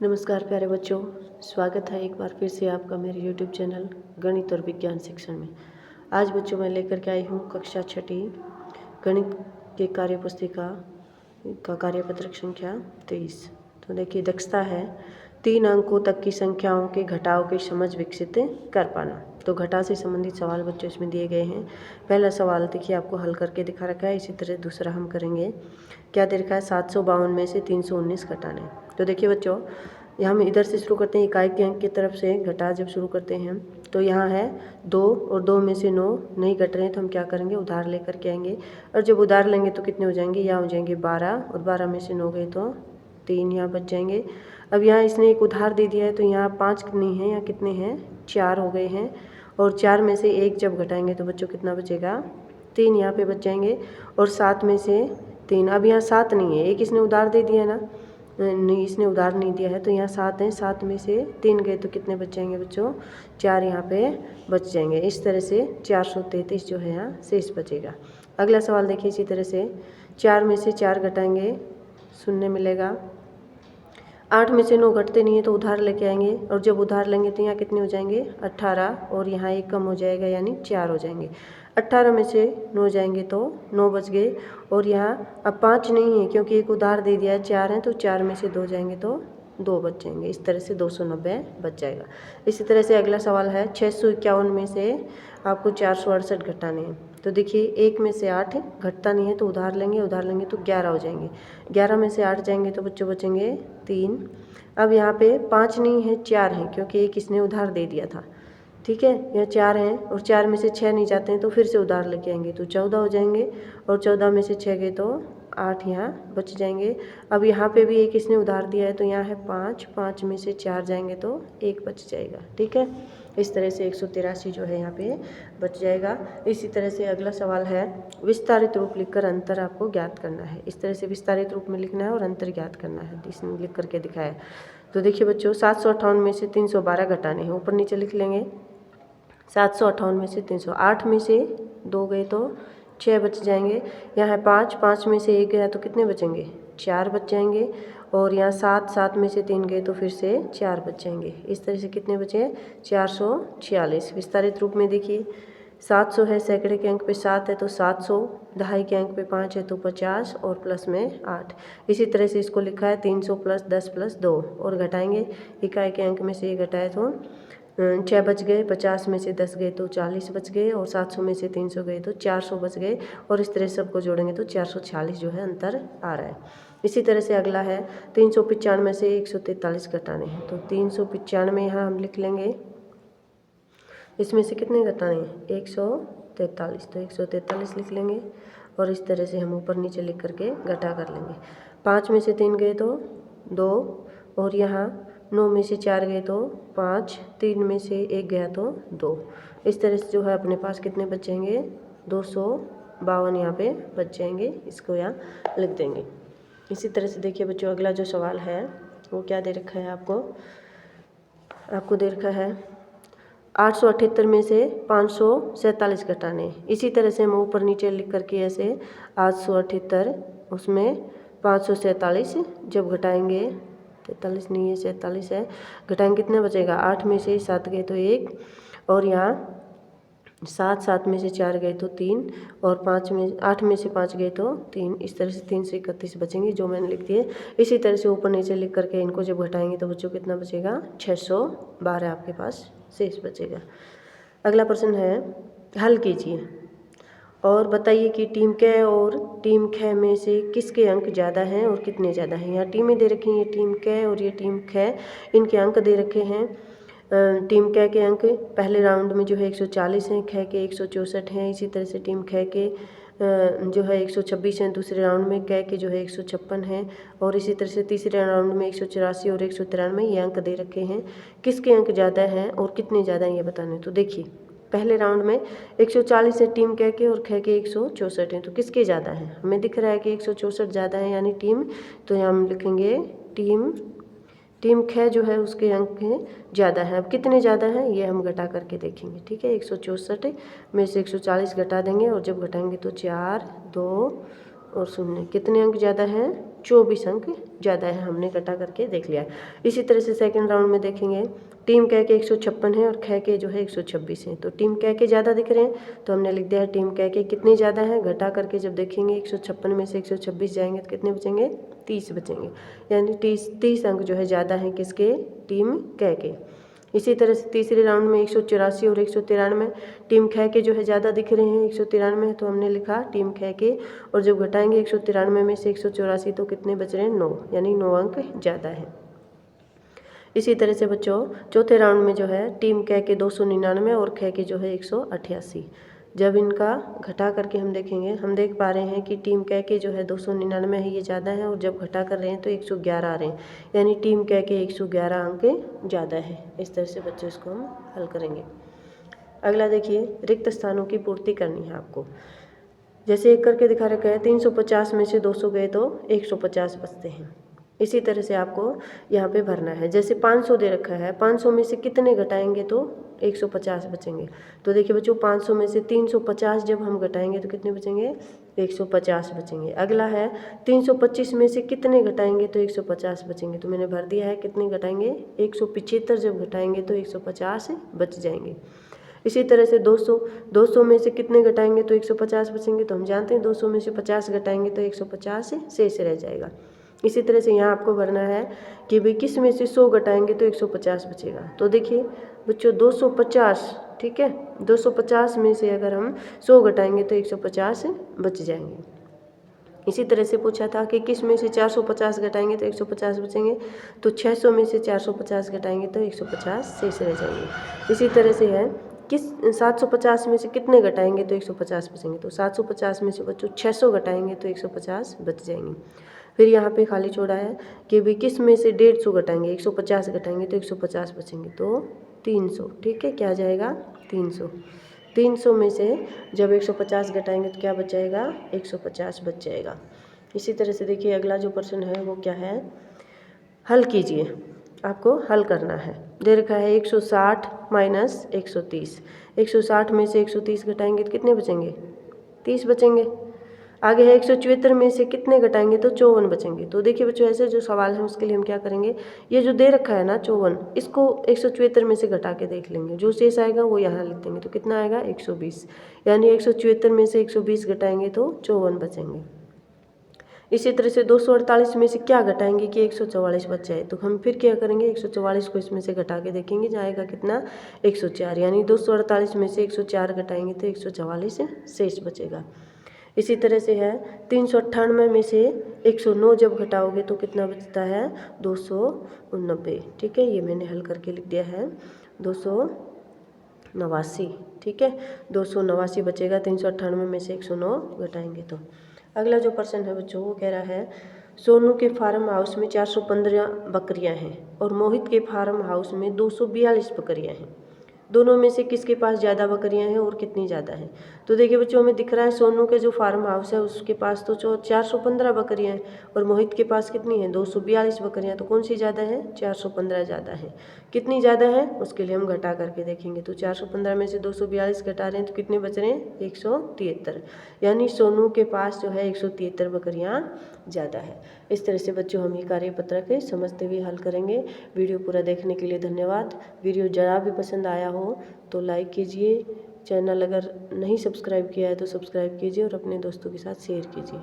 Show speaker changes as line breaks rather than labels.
नमस्कार प्यारे बच्चों, स्वागत है एक बार फिर से आपका मेरे YouTube चैनल गणित और विज्ञान शिक्षण में। आज बच्चों मैं लेकर के आई हूँ कक्षा छठी गणित के कार्य पुस्तिका का कार्यपत्रक संख्या 23। तो देखिए दक्षता है 3 अंकों तक की संख्याओं के घटाव की समझ विकसित कर पाना। तो घटाव से संबंधित सवाल बच्चों इसमें दिए गए हैं। पहला सवाल देखिए आपको हल करके दिखा रखा है, इसी तरह दूसरा हम करेंगे। क्या दे रखा है 752 में से 319 घटाने। तो देखिए बच्चों यहाँ हम इधर से शुरू करते हैं, इकाई के अंक की तरफ से घटा जब शुरू करते हैं तो यहाँ है 2 और 2 में से 9 नहीं घट रहे हैं तो हम क्या करेंगे, उधार लेकर के आएंगे। और जब उधार लेंगे तो कितने हो जाएंगे, यहाँ हो जाएंगे 12 और 12 में से 9 गए तो 3 यहाँ बच जाएंगे। अब यहाँ इसने एक उधार दे दिया है तो यहाँ 5 नहीं है, यहाँ कितने हैं 4 हो गए हैं। और 4 में से 1 जब घटाएंगे तो बच्चों कितना बचेगा, 3 यहाँ पे बच जाएंगे। और 7 में से 3, अब यहाँ 7 नहीं है, एक इसने उधार दे दिया है ना, नहीं इसने उधार नहीं दिया है तो यहाँ 7 हैं, 7 में से 3 गए तो कितने बच जाएंगे बच्चों, 4 यहाँ पे बच जाएंगे। इस तरह से 433 जो है यहाँ शेष बचेगा। अगला सवाल देखिए इसी तरह से 4 में से 4 घटाएंगे, शून्य मिलेगा। 8 में से 9 घटते नहीं है तो उधार लेके आएंगे और जब उधार लेंगे तो यहाँ कितने हो जाएंगे 18 और यहाँ 1 कम हो जाएगा यानी 4 हो जाएंगे। 18 में से 9 जाएंगे तो 9 बच गए और यहाँ अब 5 नहीं है क्योंकि एक उधार दे दिया है, 4 हैं तो 4 में से 2 जाएंगे तो 2 बच जाएंगे। इस तरह से 290 बच जाएगा। इसी तरह से अगला सवाल है 651 में से आपको 468 घटाने हैं। तो देखिए 1 में से 8 घटता नहीं है तो उधार लेंगे तो 11 हो जाएंगे। 11 में से 8 जाएंगे तो बच्चों बचेंगे 3। अब यहाँ पे 5 नहीं है 4 हैं क्योंकि एक इसने उधार दे दिया था, ठीक है। यहाँ 4 हैं और 4 में से 6 नहीं जाते हैं तो फिर से उधार लेके आएंगे तो 14 हो जाएंगे और 14 में से 6 गए तो 8 यहाँ बच जाएंगे। अब यहाँ पे भी एक इसने उधार दिया है तो यहाँ है 5, 5 में से 4 जाएंगे तो 1 बच जाएगा, ठीक है। इस तरह से 183 जो है यहाँ पे बच जाएगा। इसी तरह से अगला सवाल है विस्तारित रूप लिखकर अंतर आपको ज्ञात करना है। इस तरह से विस्तारित रूप में लिखना है और अंतर ज्ञात करना है, इसने लिख करके दिखाया। तो देखिए बच्चों 758 में से 312 घटाने हैं, ऊपर नीचे लिख लेंगे। 758 में से 308 में से 2 गए तो 6 बच जाएंगे। यहाँ है 5, 5 में से 1 गया तो कितने बचेंगे, 4 बच जाएंगे। और यहाँ 7, 7 में से 3 गए तो फिर से 4 बच जाएंगे। इस तरह से कितने बचे 446। विस्तारित रूप में देखिए 700 है, सैकड़े के अंक पे 7 है तो 700, दहाई के अंक पे 5 है तो 50 और प्लस में 8। इसी तरह से इसको लिखा है 300 + 10 + 2 और घटाएंगे। इकाई के अंक में से ये घटाए तो 6 बच गए, 50 में से 10 गए तो 40 बच गए और 700 में से 300 गए तो 400 बच गए। और इस तरह सबको जोड़ेंगे तो 446 जो है अंतर आ रहा है। इसी तरह से अगला है 395 में से 143 घटाने हैं। तो 395 यहाँ हम लिख लेंगे, इसमें से कितने घटाने हैं 143, तो 143 लिख लेंगे और इस तरह से हम ऊपर नीचे लिख करके घटा कर लेंगे। 5 में से 3 गए तो 2 और यहाँ 9 में से 4 गए तो 5, 3 में से 1 गया तो 2। इस तरह से जो है अपने पास कितने बच जाएंगे 252 यहाँ पे बच जाएंगे, इसको यहाँ लिख देंगे। इसी तरह से देखिए बच्चों अगला जो सवाल है वो क्या दे रखा है आपको दे रखा है 878 में से 547 घटाने। इसी तरह से हम ऊपर नीचे लिख करके ऐसे 878 उसमें 547 जब घटाएंगे, 43 नहीं है 47 है, घटाएंगे कितने बचेगा 8 में से 7 गए तो 1 और यहाँ 7 में से 4 गए तो 3 और 8 में से 5 गए तो 3। इस तरह से 331 बचेंगे जो मैंने लिख दिए। इसी तरह से ऊपर नीचे लिख करके इनको जब घटाएंगे तो बच्चों कितना बचेगा 612 आपके पास शेष बचेगा। अगला प्रश्न है हल कीजिए और बताइए कि टीम क और टीम ख में से किसके अंक ज़्यादा हैं और कितने ज़्यादा हैं। यहाँ टीमें दे रखी हैं, ये टीम क और ये टीम ख, इनके अंक दे रखे हैं। टीम क के अंक पहले राउंड में जो है 140 हैं, ख के 164 हैं। इसी तरह से टीम ख के जो है 126 हैं दूसरे राउंड में, क के जो है 156 हैं। और इसी तरह से तीसरे राउंड में 184 और 193 ये अंक दे रखे हैं। किसके अंक ज़्यादा हैं और कितने ज़्यादा हैं ये बताने। तो देखिए पहले राउंड में 140 है टीम क के और ख के 164 हैं, तो किसके ज़्यादा हैं, हमें दिख रहा है कि 164 ज़्यादा है यानी टीम, तो यहाँ हम लिखेंगे टीम ख जो है उसके अंक ज़्यादा हैं। अब कितने ज़्यादा हैं ये हम घटा करके देखेंगे, ठीक है। 164 में से 140 घटा देंगे और जब घटाएंगे तो 4, 2 और 0, कितने अंक ज़्यादा हैं 24 अंक ज़्यादा है, हमने घटा करके देख लिया। इसी तरह से सेकंड राउंड में देखेंगे, टीम कै के 156 है और खे के जो है 126 है। तो टीम कै के ज़्यादा दिख रहे हैं तो हमने लिख दिया है टीम कै के कितने ज़्यादा हैं, घटा करके जब देखेंगे 156 में से 126 जाएंगे तो कितने बचेंगे, 30 बचेंगे। यानी 30 अंक जो है ज़्यादा हैं किसके, टीम कै के। इसी तरह से तीसरे राउंड में 184 और 193 टीम खे के जो है ज़्यादा दिख रहे हैं, 193 है तो हमने लिखा टीम खे के, और जब घटाएंगे 193 में से 184 तो कितने बच रहे हैं, 9, यानी 9 अंक ज़्यादा है। इसी तरह से बच्चों चौथे राउंड में जो है टीम कै के 299 और खे के जो है 188, जब इनका घटा करके हम देखेंगे, हम देख पा रहे हैं कि टीम कै के जो है 299 है, ये ज़्यादा है, और जब घटा कर रहे हैं तो 111 आ रहे हैं, यानी टीम कै के 111 अंक ज़्यादा है। इस तरह से बच्चों इसको हम हल करेंगे। अगला देखिए, रिक्त स्थानों की पूर्ति करनी है आपको। जैसे एक करके दिखा रखा है, 350 में से 200 गए तो 150 बचते हैं। इसी तरह से आपको यहाँ पे भरना है। जैसे 500 दे रखा है, 500 में से कितने घटाएंगे तो 150 बचेंगे। तो देखिए बच्चों 500 में से 350 जब हम घटाएंगे तो कितने बचेंगे, 150 बचेंगे। अगला है 325 में से कितने घटाएंगे तो 150 बचेंगे। तो मैंने भर दिया है कितने घटाएंगे, 175 जब घटाएंगे तो 150 बच जाएंगे। इसी तरह से 200 में से कितने घटाएंगे तो 150 बचेंगे। तो हम जानते हैं 200 में से 50 घटाएंगे तो 150 शेष रह जाएगा। इसी तरह से यहाँ आपको भरना है कि भाई किस में से 100 घटाएंगे तो 150 बचेगा। तो देखिए बच्चों 250, ठीक है, 250 में से अगर हम 100 घटाएंगे तो 150 बच जाएंगे। इसी तरह से पूछा था कि किस में से 450 घटाएंगे तो 150 बचेंगे। तो 600 में से 450 घटाएंगे तो 150 शेष रह जाएंगे। इसी तरह से है किस 750 में से कितने घटाएंगे तो 150 बचेंगे। तो 750 में से बच्चों 600 घटाएंगे तो 150 बच जाएंगे। फिर यहाँ पे खाली छोड़ा है कि भाई किस में से 150 घटाएंगे, 150 घटाएंगे तो 150 बचेंगे। तो 300, ठीक है, क्या आ जाएगा 300। 300 में से जब 150 घटाएंगे तो क्या बच जाएगा, 150 बच जाएगा। इसी तरह से देखिए अगला जो प्रश्न है वो क्या है, हल कीजिए, आपको हल करना है। दे रखा है 160 माइनस 130, 160 में से 130 घटाएंगे तो कितने बचेंगे, 30 बचेंगे। आगे है 174 में से कितने घटाएंगे तो 54 बचेंगे। तो देखिए बच्चों ऐसे जो सवाल है उसके लिए हम क्या करेंगे, ये जो दे रखा है ना 54, इसको 174 में से घटा के देख लेंगे, जो शेष आएगा वो यहाँ लिख देंगे। तो कितना आएगा 120, यानी 174 में से 120 घटाएंगे तो 54 बचेंगे। इसी तरह से 248 में से क्या घटाएंगे कि 144 बच जाए। तो हम फिर क्या करेंगे, 144 को इसमें से घटा के देखेंगे, जाएगा कितना 104, यानी 248 में से 104 घटाएंगे तो 144 शेष बचेगा। इसी तरह से है 398 में से 109 जब घटाओगे तो कितना बचता है 290, ठीक है, ये मैंने हल करके लिख दिया है 289, ठीक है, 289 बचेगा 398 में से 109 घटाएंगे तो। अगला जो प्रश्न है बच्चों वो कह रहा है, सोनू के फार्म हाउस में 415 बकरियां हैं और मोहित के फार्म हाउस में 242 बकरियां हैं, दोनों में से किसके पास ज़्यादा बकरियां हैं और कितनी ज़्यादा हैं। तो देखिए बच्चों हमें दिख रहा है सोनू के जो फार्म हाउस है उसके पास तो 415 बकरियां हैं और मोहित के पास कितनी है 242 बकरियां। तो कौन सी ज़्यादा है, 415 ज़्यादा है। कितनी ज़्यादा है उसके लिए हम घटा करके देखेंगे। तो 415 में से 242 घटा रहे हैं तो कितने बच रहे हैं 173, यानी सोनू के पास जो है 173 बकरियाँ ज़्यादा है। इस तरह से बच्चों हम ये कार्यपत्रक समझते हुए हल करेंगे। वीडियो पूरा देखने के लिए धन्यवाद। वीडियो ज़रा भी पसंद आया हो तो लाइक कीजिए, चैनल अगर नहीं सब्सक्राइब किया है तो सब्सक्राइब कीजिए और अपने दोस्तों के साथ शेयर कीजिए।